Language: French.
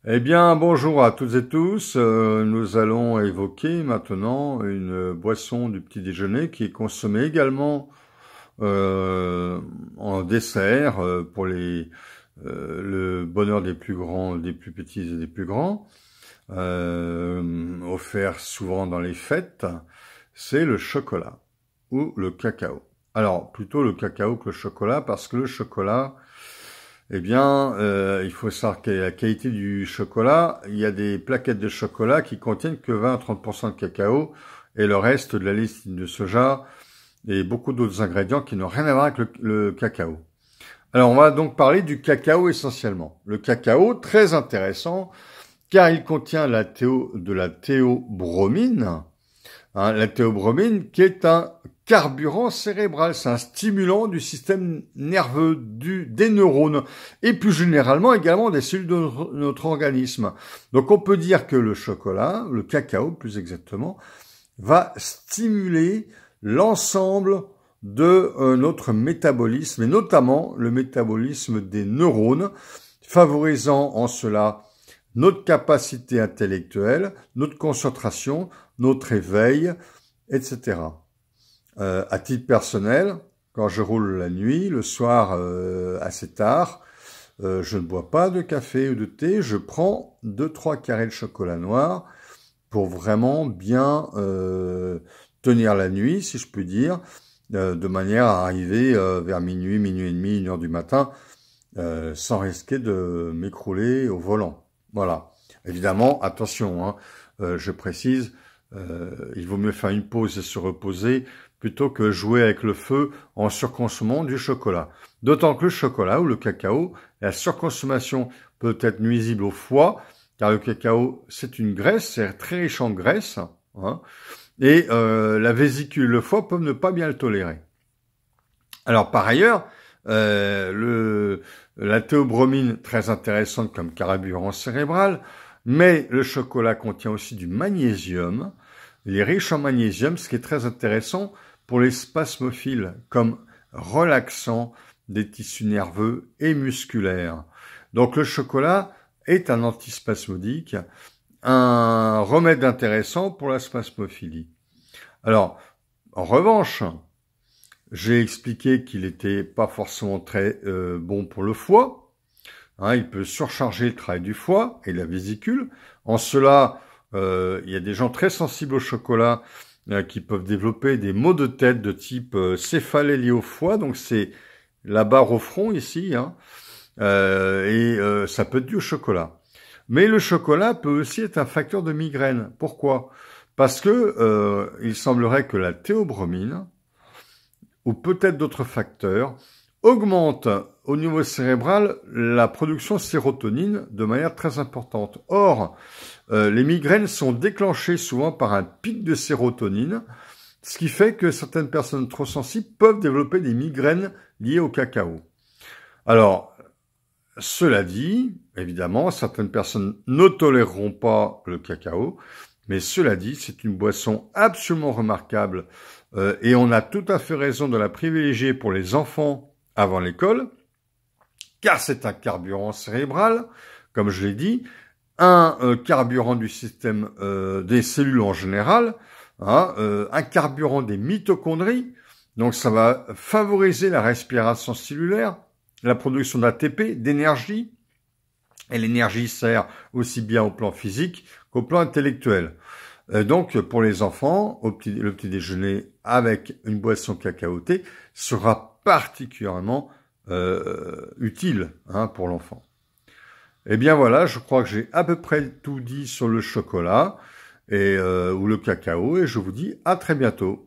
Eh bien, bonjour à toutes et tous. Nous allons évoquer maintenant une boisson du petit déjeuner qui est consommée également en dessert pour le bonheur des plus grands, des plus petits et des plus grands, offert souvent dans les fêtes. C'est le chocolat ou le cacao. Alors, plutôt le cacao que le chocolat, parce que le chocolat, eh bien, il faut savoir quelle est la qualité du chocolat. Il y a des plaquettes de chocolat qui contiennent que 20 à 30% de cacao et le reste de la lysine de soja et beaucoup d'autres ingrédients qui n'ont rien à voir avec le cacao. Alors, on va donc parler du cacao essentiellement. Le cacao, très intéressant, car il contient de la théobromine, la théobromine qui est un carburant cérébral, c'est un stimulant du système nerveux, des neurones, et plus généralement également des cellules de notre organisme. Donc on peut dire que le chocolat, le cacao plus exactement, va stimuler l'ensemble de notre métabolisme, et notamment le métabolisme des neurones, favorisant en cela notre capacité intellectuelle, notre concentration, notre éveil, etc. À titre personnel, quand je roule la nuit, le soir assez tard, je ne bois pas de café ou de thé, je prends 2-3 carrés de chocolat noir pour vraiment bien tenir la nuit, si je puis dire, de manière à arriver vers minuit, minuit et demi, 1h du matin, sans risquer de m'écrouler au volant. Voilà. Évidemment, attention, je précise, il vaut mieux faire une pause et se reposer plutôt que jouer avec le feu en surconsommant du chocolat. D'autant que le chocolat ou le cacao, la surconsommation peut être nuisible au foie, car le cacao, c'est une graisse, c'est très riche en graisse, et la vésicule et le foie peuvent ne pas bien le tolérer. Alors par ailleurs, la théobromine, très intéressante comme carburant cérébral, mais le chocolat contient aussi du magnésium. Il est riche en magnésium, ce qui est très intéressant pour les spasmophiles, comme relaxant des tissus nerveux et musculaires. Donc le chocolat est un antispasmodique, un remède intéressant pour la spasmophilie. Alors, en revanche, j'ai expliqué qu'il n'était pas forcément très bon pour le foie. Il peut surcharger le travail du foie et la vésicule. En cela, il y a des gens très sensibles au chocolat qui peuvent développer des maux de tête de type céphalée liée au foie. Donc c'est la barre au front ici, et ça peut être dû au chocolat. Mais le chocolat peut aussi être un facteur de migraine. Pourquoi? Parce que il semblerait que la théobromine, ou peut-être d'autres facteurs, augmente au niveau cérébral la production de sérotonine de manière très importante. Or, les migraines sont déclenchées souvent par un pic de sérotonine, ce qui fait que certaines personnes trop sensibles peuvent développer des migraines liées au cacao. Alors, cela dit, évidemment, certaines personnes ne toléreront pas le cacao, mais cela dit, c'est une boisson absolument remarquable et on a tout à fait raison de la privilégier pour les enfants avant l'école, car c'est un carburant cérébral, comme je l'ai dit, un carburant du système des cellules en général, un carburant des mitochondries, donc ça va favoriser la respiration cellulaire, la production d'ATP, d'énergie, et l'énergie sert aussi bien au plan physique qu'au plan intellectuel. Donc, pour les enfants, le petit déjeuner avec une boisson cacao-thé sera particulièrement utile pour l'enfant. Eh bien voilà, je crois que j'ai à peu près tout dit sur le chocolat ou le cacao, et je vous dis à très bientôt.